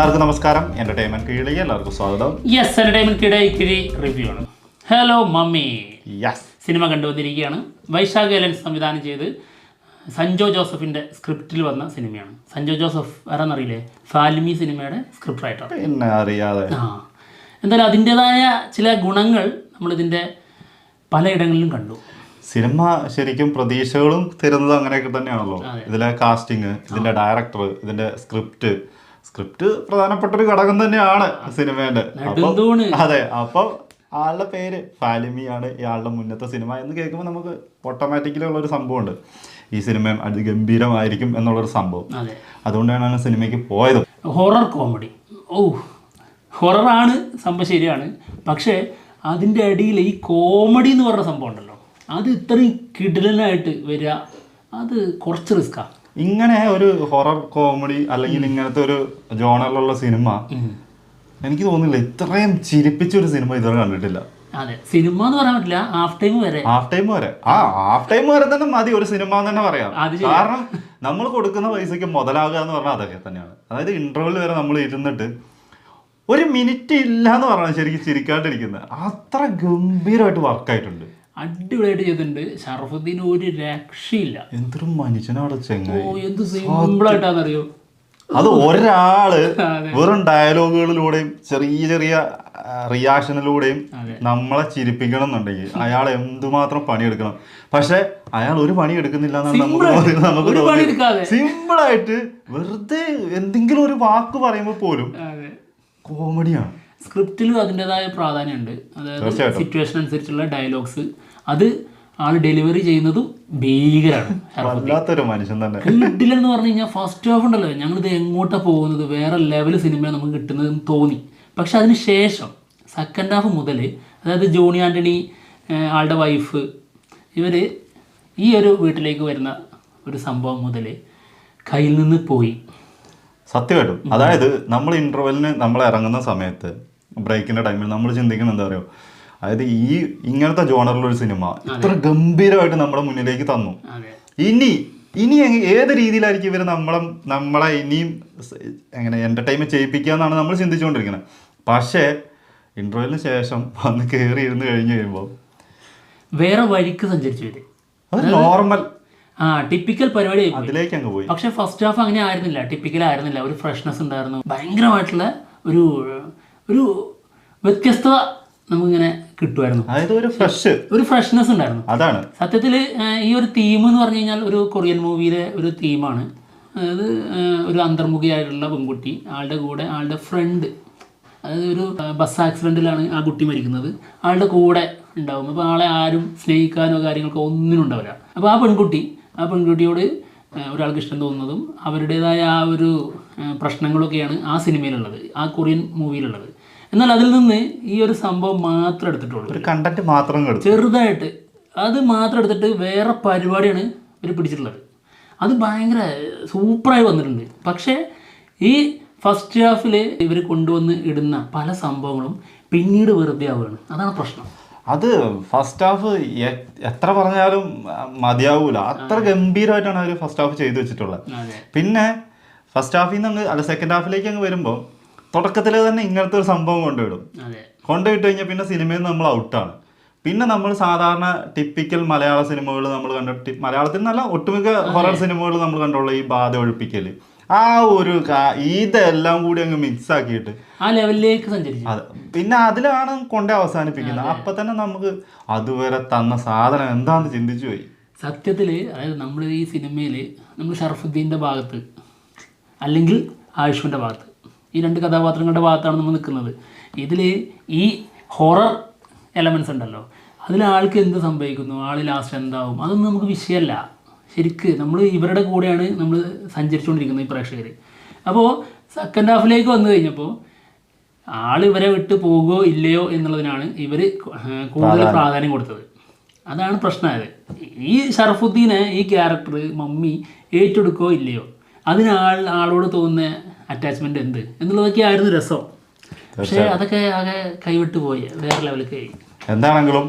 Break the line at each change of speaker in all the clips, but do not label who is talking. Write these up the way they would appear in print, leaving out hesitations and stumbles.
എല്ലാവർക്കും നമസ്കാരം. എന്റർടൈൻമെന്റ് കീഴിലേക്ക് എല്ലാവർക്കും സ്വാഗതം.
യെസ്, എന്റർടൈൻമെന്റ് കിഴി റിവ്യൂ ആണ്. Hello mummy.
യെസ്,
സിനിമ കണ്ടുവന്നിരിക്കുകയാണ്. വൈശാഖ് ഏലൻ സംവിധാനം ചെയ്ത് സഞ്ജോ ജോസഫിന്റെ സ്ക്രിപ്റ്റിൽ വന്ന സിനിമയാണ്. സഞ്ജോ ജോസഫ് ആരാന്നറിയില്ലേ? ഫാൽമി സിനിമയുടെ സ്ക്രിപ്റ്റ് റൈറ്റർ.
പിന്നെ അറിയാതെ
എന്തായാലും അതിൻ്റെതായ ചില ഗുണങ്ങൾ നമ്മളിതിൻ്റെ പലയിടങ്ങളിലും കണ്ടു.
സിനിമ ശരിക്കും പ്രതീക്ഷകളും തരുന്നത് അങ്ങനെയൊക്കെ തന്നെയാണല്ലോ. ഇതിലെ കാസ്റ്റിംഗ്, ഇതിന്റെ ഡയറക്ടർ, ഇതിന്റെ സ്ക്രിപ്റ്റ് പ്രധാനപ്പെട്ട ഒരു ഘടകം തന്നെയാണ് സിനിമേന്റെ. അതെ, അപ്പൊ ആളുടെ പേര് ഫാലിമിയാണ് ഇയാളുടെ മുന്നത്തെ സിനിമ എന്ന് കേൾക്കുമ്പോൾ നമുക്ക് ഓട്ടോമാറ്റിക്കലി ഉള്ളൊരു സംഭവമുണ്ട്, ഈ സിനിമ അതിഗംഭീരമായിരിക്കും എന്നുള്ളൊരു സംഭവം. അതുകൊണ്ടാണ് സിനിമയ്ക്ക് പോയത്.
ഹൊറർ കോമഡി, ഹൊററാണ് സംഭവം, ശരിയാണ്. പക്ഷേ അതിൻ്റെ അടിയിൽ ഈ കോമഡി എന്ന് പറഞ്ഞ സംഭവം ഉണ്ടല്ലോ, അത് ഇത്രയും കിടിലനായിട്ട് വരിക, അത് കുറച്ച് റിസ്ക്കാണ്.
ഇങ്ങനെ ഒരു ഹൊറർ കോമഡി അല്ലെങ്കിൽ ഇങ്ങനത്തെ ഒരു ജോണറിലുള്ള സിനിമ എനിക്ക് തോന്നുന്നില്ല ഇത്രയും ചിരിപ്പിച്ചൊരു സിനിമ ഇതുവരെ കണ്ടിട്ടില്ല.
അതെ, സിനിമ എന്ന് പറയാൻ പറ്റില്ല, ഹാഫ് ടൈം വരെ
തന്നെ മതി ഒരു സിനിമ എന്ന് തന്നെ പറയാം. കാരണം നമ്മൾ കൊടുക്കുന്ന പൈസക്ക് മുതലാകുക എന്ന് പറഞ്ഞാൽ അതൊക്കെ തന്നെയാണ്. അതായത് ഇന്റർവെൽ വരെ നമ്മൾ ഇരുന്നിട്ട് ഒരു മിനിറ്റ് ഇല്ല എന്ന് പറഞ്ഞാൽ ശരിക്കും ചിരിക്കാണ്ടിരിക്കുന്നത്, അത്ര ഗംഭീരമായിട്ട് വർക്കായിട്ടുണ്ട്.
അടിപൊളിയായിട്ട് ചെയ്തിട്ടുണ്ട്. ഷറഫുദ്ദീൻ ഒരു രക്ഷയില്ല.
എന്തൊരു മനുഷ്യനാണ് ചെങ്ങായി,
എന്ത് സിമ്പിളായിട്ടാണെന്നറിയോ.
അത് ഒരാള് വെറും ഡയലോഗുകളിലൂടെയും ചെറിയ ചെറിയ റിയാക്ഷനിലൂടെയും നമ്മളെ ചിരിപ്പിക്കണം എന്നുണ്ടെങ്കിൽ അയാൾ എന്തുമാത്രം പണിയെടുക്കണം. പക്ഷെ അയാൾ ഒരു പണി എടുക്കുന്നില്ല എന്നാണ് നമുക്ക് തോന്നുന്നത്. സിമ്പിളായിട്ട് വെറുതെ എന്തെങ്കിലും ഒരു വാക്ക് പറയുമ്പോൾ പോലും കോമഡിയാണ്.
സ്ക്രിപ്റ്റിലും അതിൻ്റെതായ പ്രാധാന്യമുണ്ട്. അതായത് സിറ്റുവേഷൻ അനുസരിച്ചുള്ള ഡയലോഗ്സ് അത് ആൾ ഡെലിവറി ചെയ്യുന്നതും ഭീകരമാണ്.
വല്ലാത്തൊരു മനുഷ്യൻ തന്നെ.
കിട്ടില്ലെന്ന് പറഞ്ഞു കഴിഞ്ഞാൽ ഫസ്റ്റ് ഹാഫ് ഉണ്ടല്ലോ, ഞങ്ങളിത് എങ്ങോട്ടാണ് പോകുന്നത്, വേറെ ലെവൽ സിനിമയാണ് നമുക്ക് കിട്ടുന്നതെന്ന് തോന്നി. പക്ഷെ അതിന് ശേഷം സെക്കൻഡ് ഹാഫ് മുതൽ, അതായത് ജോണി ആൻ്റണി, ആളുടെ വൈഫ്, ഇവർ ഈ ഒരു വീട്ടിലേക്ക് വരുന്ന ഒരു സംഭവം മുതൽ കയ്യിൽ നിന്ന് പോയി.
സത്യമായിട്ടും. അതായത് നമ്മൾ ഇന്റർവെല്ലിന് നമ്മൾ ഇറങ്ങുന്ന സമയത്ത്, ബ്രേക്കിന്റെ ടൈമിൽ നമ്മൾ ചിന്തിക്കുന്നത് എന്താ പറയുക, അതായത് ഈ ഇങ്ങനത്തെ ജോണറിലൊരു സിനിമ ഇത്ര ഗംഭീരമായിട്ട് നമ്മുടെ മുന്നിലേക്ക് തന്നു, ഇനി ഏത് രീതിയിലായിരിക്കും ഇവർ നമ്മളെ ഇനിയും എങ്ങനെ എന്റർടൈൻമെന്റ് ചെയ്യിപ്പിക്കുക എന്നാണ് നമ്മൾ ചിന്തിച്ചുകൊണ്ടിരിക്കുന്നത്. പക്ഷേ ഇന്റർവെല്ലിന് ശേഷം വന്ന് കയറി ഇരുന്ന് കഴിഞ്ഞ് കഴിയുമ്പോൾ
വേറെ വഴിക്ക് സഞ്ചരിച്ചു വരും.
അത് നോർമൽ
ടിപ്പിക്കൽ പരിപാടി
അതിലേക്ക് അങ്ങ് പോയി.
പക്ഷെ ഫസ്റ്റ് ഹാഫ് അങ്ങനെ ആയിരുന്നില്ല, ടിപ്പിക്കൽ ആയിരുന്നില്ല. ഒരു ഫ്രഷ്നെസ് ഉണ്ടായിരുന്നു, ഭയങ്കരമായിട്ടുള്ള ഒരു വ്യത്യസ്തത നമുക്കിങ്ങനെ കിട്ടുമായിരുന്നു.
അതായത് ഒരു
ഫ്രഷ്നെസ് ഉണ്ടായിരുന്നു.
അതാണ് സത്യത്തിൽ
ഈ ഒരു തീം എന്ന് പറഞ്ഞു കഴിഞ്ഞാൽ ഒരു കൊറിയൻ മൂവിയിലെ ഒരു തീമാണ്. അതായത് ഒരു അന്തർമുഖിയായിട്ടുള്ള പെൺകുട്ടി, ആളുടെ കൂടെ ആളുടെ ഫ്രണ്ട്, അതായത് ഒരു ബസ് ആക്സിഡൻറ്റിലാണ് ആ കുട്ടി മരിക്കുന്നത്, ആളുടെ കൂടെ ഉണ്ടാവും. അപ്പോൾ ആളെ ആരും സ്നേഹിക്കാനോ കാര്യങ്ങൾക്കോ ഒന്നിനും ഉണ്ടാവില്ല. അപ്പോൾ ആ പെൺകുട്ടിയോട് ഒരാൾക്ക് ഇഷ്ടം തോന്നുന്നതും അവരുടേതായ ആ ഒരു പ്രശ്നങ്ങളൊക്കെയാണ് ആ സിനിമയിലുള്ളത്, ആ കൊറിയൻ മൂവിയിലുള്ളത്. എന്നാൽ അതിൽ നിന്ന് ഈ ഒരു സംഭവം മാത്രം എടുത്തിട്ടുള്ളൂ,
ഒരു കണ്ടന്റ് മാത്രം
ചെറുതായിട്ട് അത് മാത്രം എടുത്തിട്ട് വേറെ പരിപാടിയാണ് ഇവർ പിടിച്ചിട്ടുള്ളത്. അത് ഭയങ്കര സൂപ്പറായി വന്നിട്ടുണ്ട്. പക്ഷേ ഈ ഫസ്റ്റ് ഹാഫിൽ ഇവർ കൊണ്ടുവന്ന് ഇടുന്ന പല സംഭവങ്ങളും പിന്നീട് വെറുതെ ആവുകയാണ്. അതാണ് പ്രശ്നം.
അത് ഫസ്റ്റ് ഹാഫ് എത്ര പറഞ്ഞാലും മതിയാവൂല, അത്ര ഗംഭീരമായിട്ടാണ് അവർ ഫസ്റ്റ് ഹാഫ് ചെയ്തു വെച്ചിട്ടുള്ളത്. പിന്നെ ഫസ്റ്റ് ഹാഫിൽ നിന്ന് സെക്കൻഡ് ഹാഫിലേക്ക് അങ്ങ് വരുമ്പോൾ തുടക്കത്തിൽ തന്നെ ഇങ്ങനത്തെ ഒരു സംഭവം കൊണ്ടുപോയിട്ട് കഴിഞ്ഞാൽ പിന്നെ സിനിമയിൽ നിന്ന് നമ്മൾ ഔട്ടാണ്. പിന്നെ നമ്മൾ സാധാരണ ടിപ്പിക്കൽ മലയാള സിനിമകൾ നമ്മൾ കണ്ട, മലയാളത്തിൽ നിന്നല്ല ഒട്ടുമിക്ക ഹൊറർ സിനിമകൾ നമ്മൾ കണ്ടുള്ള ഈ ബാധ ഒഴിപ്പിക്കൽ, ആ ഒരു ഇതെല്ലാം കൂടി അങ്ങ് മിക്സ് ആക്കിയിട്ട്
ആ ലെവലിലേക്ക് സഞ്ചരിച്ചു.
അതെ, പിന്നെ അതിലാണ് കൊണ്ടേ അവസാനിപ്പിക്കുന്നത്. അപ്പൊ തന്നെ നമുക്ക് അതുവരെ തന്ന സാധനം എന്താന്ന് ചിന്തിച്ചു പോയി
സത്യത്തിൽ. അതായത് നമ്മൾ ഈ സിനിമയിൽ നമ്മൾ ഷറഫുദ്ദീൻ്റെ ഭാഗത്ത് അല്ലെങ്കിൽ ആയുഷ്മിൻ്റെ ഭാഗത്ത്, ഈ രണ്ട് കഥാപാത്രങ്ങളുടെ ഭാഗത്താണ് നമ്മൾ നിൽക്കുന്നത്. ഇതിൽ ഈ ഹൊറർ എലമെൻറ്റ്സ് ഉണ്ടല്ലോ, അതിൽ ആൾക്ക് എന്ത് സംഭവിക്കുന്നു, ആൾ ലാസ്റ്റ് എന്താവും, അതൊന്നും നമുക്ക് വിഷയമല്ല. ശരിക്ക് നമ്മൾ ഇവരുടെ കൂടെയാണ് നമ്മൾ സഞ്ചരിച്ചുകൊണ്ടിരിക്കുന്നത്, ഈ പ്രേക്ഷകർ. അപ്പോൾ സെക്കൻഡ് ഹാഫിലേക്ക് വന്നു കഴിഞ്ഞപ്പോൾ ആൾ ഇവരെ വിട്ട് പോകുകയോ ഇല്ലയോ എന്നുള്ളതിനാണ് ഇവർ കൂടുതൽ പ്രാധാന്യം കൊടുത്തത്. അതാണ് പ്രശ്നമായത്. ഈ ഷറഫുദ്ദീനെ ഈ ക്യാരക്ടർ മമ്മി ഏറ്റെടുക്കുകയോ ഇല്ലയോ, ആളോട് തോന്നുന്ന അറ്റാച്ച്മെന്റ് എന്ത് എന്നുള്ളതൊക്കെ ആയിരുന്നു രസം. പക്ഷേ അതൊക്കെ ആകെ കൈവിട്ട് പോയി, വേറെ ലെവലിലേക്ക് ആയി.
എന്താണെങ്കിലും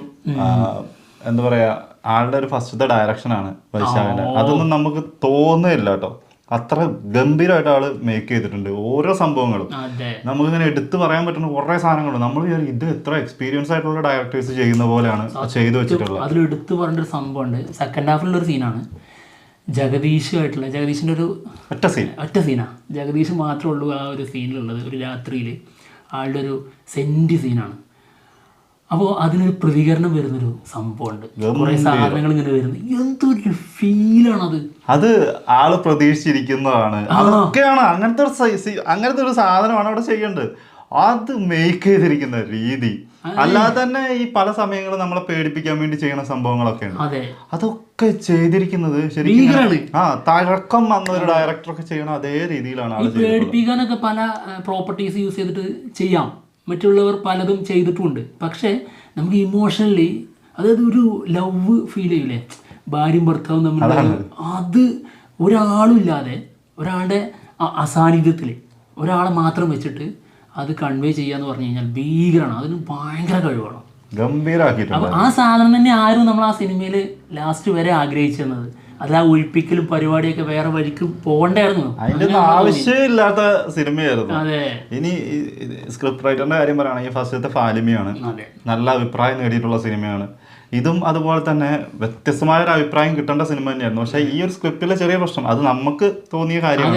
എന്താ പറയാ, ആളുടെ ഒരു ഫസ്റ്റത്തെ ഡയറക്ഷനാണ് വൈശാഖിന്റെ. അതൊന്നും നമുക്ക് തോന്നുന്നില്ല കേട്ടോ. അത്ര ഗംഭീരമായിട്ട് ആള് മേക്ക് ചെയ്തിട്ടുണ്ട് ഓരോ സംഭവങ്ങളും. നമുക്കിങ്ങനെ എടുത്തു പറയാൻ പറ്റുന്ന കുറെ സാധനങ്ങളുണ്ട്. നമ്മൾ ഇത് എത്ര എക്സ്പീരിയൻസ് ആയിട്ടുള്ള ഡയറക്ടേഴ്സ് ചെയ്യുന്ന പോലെയാണ് ചെയ്തു വെച്ചിട്ടുള്ളത്.
അതിൽ എടുത്തു പറഞ്ഞ ഒരു സംഭവമുണ്ട്. സെക്കൻഡ് ഹാഫിലുള്ള ഒരു സീനാണ് ജഗദീഷിൻ്റെ ഒരു ഒറ്റ സീനാണ്. ജഗദീഷ് മാത്രമേ ഉള്ളൂ ആ ഒരു സീനിലുള്ളത്. ഒരു രാത്രിയിൽ ആളുടെ ഒരു സെൻറ്റി സീനാണ്. അപ്പോൾ അതിനൊരു പ്രതികരണം വരുന്നൊരു സംഭവമുണ്ട്. കുറേ സാധനങ്ങൾ ഇങ്ങനെ വരുന്നത് എന്തൊരു ഫീലാണത്.
അത് ആള് പ്രതീക്ഷിച്ചിരിക്കുന്നതാണ്. അതൊക്കെയാണ് അങ്ങനത്തെ ഒരു സാധനമാണ് അവിടെ ചെയ്യേണ്ടത്. അത് മേക്ക് ചെയ്തിരിക്കുന്ന രീതി അല്ലാതെ തന്നെ ഈ പല സമയങ്ങളും നമ്മളെ പേടിപ്പിക്കാൻ വേണ്ടി ചെയ്യുന്ന സംഭവങ്ങളൊക്കെ ഉണ്ട്. അതൊക്കെ ചെയ്തിരിക്കുന്നത് ശരിക്കും തഴക്കം വന്ന ഒരു ഡയറക്ടറൊക്കെ ചെയ്യണം അതേ രീതിയിലാണ്.
പേടിപ്പിക്കാനൊക്കെ പല പ്രോപ്പർട്ടീസ് യൂസ് ചെയ്തിട്ട് ചെയ്യാം. മറ്റുള്ളവർ പലതും ചെയ്തിട്ടുമുണ്ട്. പക്ഷേ നമുക്ക് ഇമോഷണലി അതായത് ഒരു ലവ് ഫീൽ ചെയ്യില്ലേ, ഭാര്യയും ഭർത്താവും തമ്മിൽ, അത് ഒരാളും ഇല്ലാതെ ഒരാളുടെ അസാന്നിധ്യത്തിൽ ഒരാളെ മാത്രം വെച്ചിട്ട് അത് കൺവേ ചെയ്യാന്ന് പറഞ്ഞു കഴിഞ്ഞാൽ ഭീകരമാണ്. അതിന് ഭയങ്കര കഴിവാണ്,
ഗംഭീരമാക്കിയിട്ടുണ്ട്.
അപ്പോൾ ആ സാധനം തന്നെ ആരും നമ്മൾ ആ സിനിമയിൽ ലാസ്റ്റ് വരെ ആഗ്രഹിച്ചിരുന്നത്. അല്ല ഒഴിപ്പിക്കലും പരിപാടിയൊക്കെ വേറെ വഴിക്ക് പോകണ്ടായിരുന്നു.
അതിന്റെ ആവശ്യമില്ലാത്ത സിനിമയായിരുന്നു. ഇനി സ്ക്രിപ്റ്റ് റൈറ്ററിന്റെ കാര്യം പറയുകയാണെങ്കിൽ ഫസ്റ്റത്തെ ഫാലിമിയാണ്, നല്ല അഭിപ്രായം നേടിയിട്ടുള്ള സിനിമയാണ്. ഇതും അതുപോലെ തന്നെ വ്യത്യസ്തമായ ഒരു അഭിപ്രായം കിട്ടേണ്ട സിനിമ തന്നെയായിരുന്നു. പക്ഷെ ഈ ഒരു സ്ക്രിപ്റ്റിലെ ചെറിയ പ്രശ്നം, അത് നമുക്ക് തോന്നിയ കാര്യമാണ്.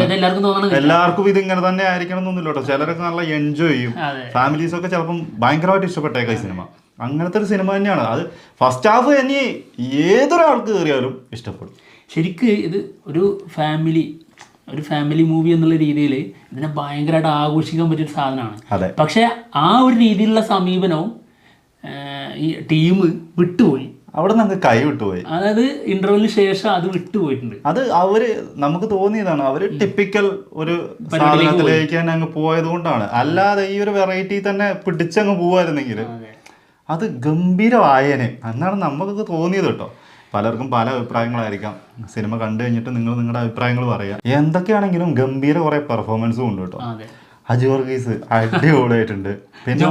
എല്ലാവർക്കും ഇത് ഇങ്ങനെ തന്നെ ആയിരിക്കണം എന്നൊന്നുമില്ല കേട്ടോ. ചിലരൊക്കെ നല്ല എൻജോയ് ചെയ്യും. ഫാമിലീസൊക്കെ ചിലപ്പം ഭയങ്കരമായിട്ട് ഇഷ്ടപ്പെട്ടേക്കാം ഈ സിനിമ. അങ്ങനത്തെ ഒരു സിനിമ തന്നെയാണ്. അത് ഫസ്റ്റ് ഹാഫ് ഇനി ഏതൊരാൾക്ക് കയറിയാലും ഇഷ്ടപ്പെടും.
ശരിക്ക് ഇത് ഒരു ഫാമിലി മൂവി എന്നുള്ള രീതിയിൽ ഇതിനെ ഭയങ്കരമായിട്ട് ആഘോഷിക്കാൻ പറ്റിയൊരു സാധനമാണ്. പക്ഷെ ആ ഒരു രീതിയിലുള്ള സമീപനവും ഈ ടീം വിട്ടുപോയി.
അവിടെ നമുക്ക് കൈ വിട്ടുപോയി.
അതായത് ഇന്റർവെല്ലിന് ശേഷം അത് വിട്ടുപോയിട്ടുണ്ട്.
അത് നമുക്ക് തോന്നിയതാണ്. അവര് ടിപ്പിക്കൽ ഒരു സാധനത്തിലേക്ക് തന്നെ അങ്ങ് പോയത് കൊണ്ടാണ്. അല്ലാതെ ഈ ഒരു വെറൈറ്റി തന്നെ പിടിച്ചങ്ങ് പോവായിരുന്നെങ്കിൽ അത് ഗംഭീരമായേനെ എന്നാണ് നമുക്കൊക്കെ തോന്നിയത് കേട്ടോ. പലർക്കും പല അഭിപ്രായങ്ങളായിരിക്കാം. സിനിമ കണ്ടു കഴിഞ്ഞിട്ട് നിങ്ങൾ നിങ്ങളുടെ അഭിപ്രായങ്ങൾ പറയാം. എന്തൊക്കെയാണെങ്കിലും ഗംഭീര കുറെ പെർഫോമൻസും ഉണ്ട് കേട്ടോ. അജു വർഗീസ് അടിപൊളിയായിട്ടുണ്ട്. പിന്നെ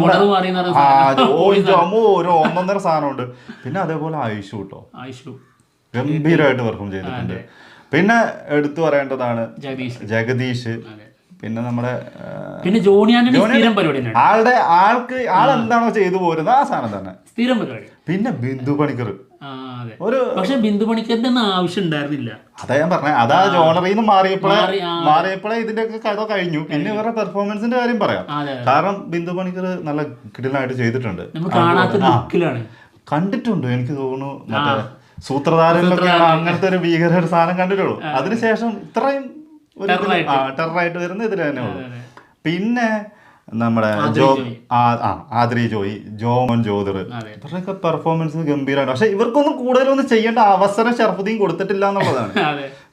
ഒരു ഒന്നൊന്നര സാധനമുണ്ട്. പിന്നെ അതേപോലെ ആയിഷു കേട്ടോ, ഗംഭീരമായിട്ട് പെർഫോം ചെയ്തിട്ടുണ്ട്. പിന്നെ എടുത്തു പറയേണ്ടതാണ് ജഗദീഷ്. പിന്നെ നമ്മുടെ ആളെന്താണോ ചെയ്തു പോരുന്നത് ആ സാധനം തന്നെ
സ്ഥിരം പരിപാടി.
പിന്നെ ബിന്ദു പണിക്കർ
പക്ഷെ ബിന്ദു പണിക്കറിന്റെ ആവശ്യം ഉണ്ടായിരുന്നില്ല.
അതാ ഞാൻ പറഞ്ഞത്. അതാ ജോണറിൽ നിന്ന് മാറിയപ്പോഴേ ഇതിന്റെ ഒക്കെ കഥ കഴിഞ്ഞു. പിന്നെ ഇവരുടെ പെർഫോമൻസിന്റെ കാര്യം പറയാം. കാരണം ബിന്ദു പണിക്കർ നല്ല കിടിലനായിട്ട് ചെയ്തിട്ടുണ്ട്. കണ്ടിട്ടുണ്ട്. എനിക്ക് തോന്നുന്നു മറ്റേ സൂത്രധാരനിലൊക്കെയാണ് അങ്ങനത്തെ ഒരു ഭീകര ഒരു സാധനം കണ്ടിട്ടുള്ളൂ. അതിനുശേഷം ഇത്രയും ടെററായിട്ട് വരുന്ന ഇതിൽ തന്നെ ഉള്ളു. പിന്നെ നമ്മുടെ ആദ്രി ജോയി, ജോമോൻ ജോദർ, ഇവരുടെയൊക്കെ പെർഫോമൻസ് ഗംഭീരമാണ്. പക്ഷെ ഇവർക്കൊന്നും കൂടുതലൊന്നും ചെയ്യേണ്ട അവസരം ഷറഫുദ്ദീൻ കൊടുത്തിട്ടില്ല എന്നുള്ളതാണ്.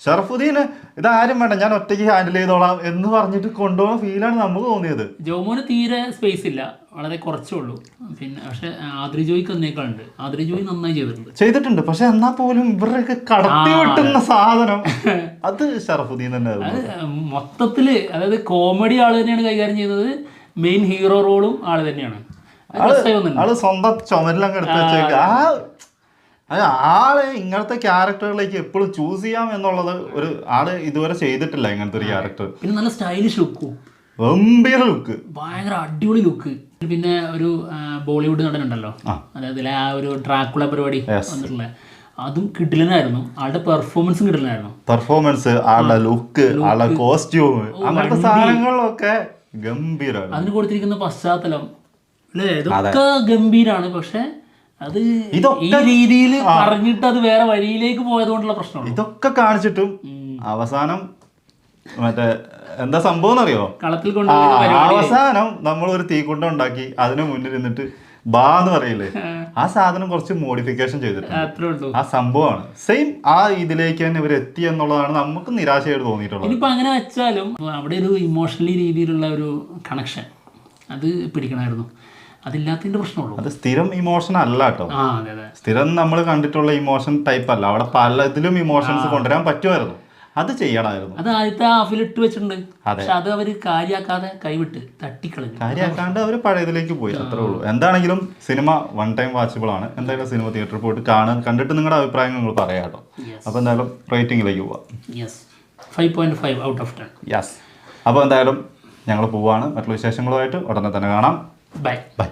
ഷറഫുദ്ദീന് ഇതാരും വേണ്ട, ഞാൻ ഒറ്റയ്ക്ക് ഹാൻഡിൽ ചെയ്തോളാം എന്ന് പറഞ്ഞിട്ട് കൊണ്ടുപോകുന്ന ഫീലാണ് നമുക്ക് തോന്നിയത്.
ജോമോന് തീരെ സ്പേസ് ഇല്ല, വളരെ കുറച്ചേ ഉള്ളൂ. പിന്നെ പക്ഷെ ആദ്രി ജോയിക്ക് എന്നേക്കാളുണ്ട്. ആദ്രി ജോയി നന്നായി ചെയ്തിട്ടുണ്ട്. പക്ഷെ എന്നാൽ പോലും ഇവരുടെയൊക്കെ കടത്തി വെട്ടുന്ന സാധനം അത് ഷറഫുദ്ദീൻ തന്നെ. മൊത്തത്തില് അതായത് കോമഡി ആള് തന്നെയാണ് കൈകാര്യം ചെയ്യുന്നത്. മെയിൻ ഹീറോ റോളും ആള് തന്നെയാണ്.
ആള് സ്വന്തം ചുമരിലങ്ങ് എടുത്ത് വെച്ചേക്ക. ആളെ ഇങ്ങനത്തെ ക്യാരക്ടറുകളിലേക്ക് എപ്പോഴും ചൂസ് ചെയ്യാം എന്നുള്ളത് ഒരു ആള് ഇതുവരെ ചെയ്തിട്ടില്ല ഇങ്ങനത്തെ ഒരു ക്യാരക്ടർ.
പിന്നെ നല്ല സ്റ്റൈലിഷ് ലുക്കും,
ഗംഭീര ലുക്ക്,
ഭയങ്കര അടിപൊളി ലുക്ക്. പിന്നെ ഒരു ബോളിവുഡ് നടനുണ്ടല്ലോ, അതായത് ആ ഒരു ഡ്രാക്കുള പരിപാടി വന്നിട്ടുള്ള അതും കിടിലനായിരുന്നു. ആളുടെ പെർഫോമൻസും കിടിലനായിരുന്നു.
പെർഫോമൻസ്, ആളുടെ ലുക്ക്, ആളുടെ കോസ്റ്റ്യൂം, അങ്ങനത്തെ സാധനങ്ങളൊക്കെ ഗംഭീരമാണ്.
അതിന് കൊടുത്തിരിക്കുന്ന പശ്ചാത്തലം അല്ലേ, ഇതൊക്കെ ഗംഭീരാണ്. പക്ഷെ അത് ഈ രീതിയിൽ പറഞ്ഞിട്ട് അത് വേറെ വഴിയിലേക്ക് പോയത് കൊണ്ടുള്ള പ്രശ്നമാണ്.
ഇതൊക്കെ കാണിച്ചിട്ടും അവസാനം മറ്റേ എന്താ സംഭവം എന്നറിയോ,
കളത്തിൽ
അവസാനം നമ്മൾ ഒരു തീക്കുണ്ട ഉണ്ടാക്കി അതിന് മുന്നിൽ നിന്നിട്ട് ബാ എന്ന് പറയില്ലേ, ആ സാധനം കുറച്ച് മോഡിഫിക്കേഷൻ ചെയ്തിട്ടുണ്ട്. ആ സംഭവമാണ് സെയിം ആ ഇതിലേക്ക് തന്നെ ഇവർ എത്തി എന്നുള്ളതാണ് നമുക്ക് നിരാശയായിട്ട് തോന്നിയിട്ടുള്ളത്.
ഇനിയിപ്പോൾ അങ്ങനെ വെച്ചാലും അവിടെ ഒരു ഇമോഷണലി രീതിയിലുള്ള ഒരു കണക്ഷൻ അത് പിടിക്കണമായിരുന്നു. അതില്ലാത്തതിന്റെ പ്രശ്നമുള്ളൂ.
അത് സ്ഥിരം ഇമോഷൻ അല്ല കേട്ടോ. സ്ഥിരം നമ്മൾ കണ്ടിട്ടുള്ള ഇമോഷൻ ടൈപ്പ് അല്ല. അവിടെ പലതിലും ഇമോഷൻസ് കൊണ്ടുവരാൻ പറ്റുമായിരുന്നു. അത് ചെയ്യണമായിരുന്നു.
അത് ആദ്യത്തെ ഹാഫിൽ ഇട്ട് വെച്ചിട്ടുണ്ട്. പക്ഷെ അത് അവര് കാര്യാക്കാതെ കൈവിട്ട് തട്ടിക്കളഞ്ഞു.
കാര്യാക്കാണ്ട് അവര് പഴയതിലേക്ക് പോയി, അത്രേ ഉള്ളൂ. എന്താണെങ്കിലും സിനിമ വൺ ടൈം വാച്ചബിൾ ആണ്. എന്തായാലും സിനിമ തിയേറ്ററിൽ പോയിട്ട് കണ്ടിട്ട് നിങ്ങളുടെ അഭിപ്രായങ്ങൾ നിങ്ങൾ പറയാം കേട്ടോ. അപ്പൊ എന്തായാലും റേറ്റിംഗിലേക്ക് പോവാം.
5.5 ഔട്ട് ഓഫ് 10.
യെസ്. അപ്പോൾ എന്തായാലും ഞങ്ങൾ പോവാണ്. മറ്റുള്ള വിശേഷങ്ങളുമായിട്ട് ഉടനെ തന്നെ കാണാം.
ബൈ.
ബൈ.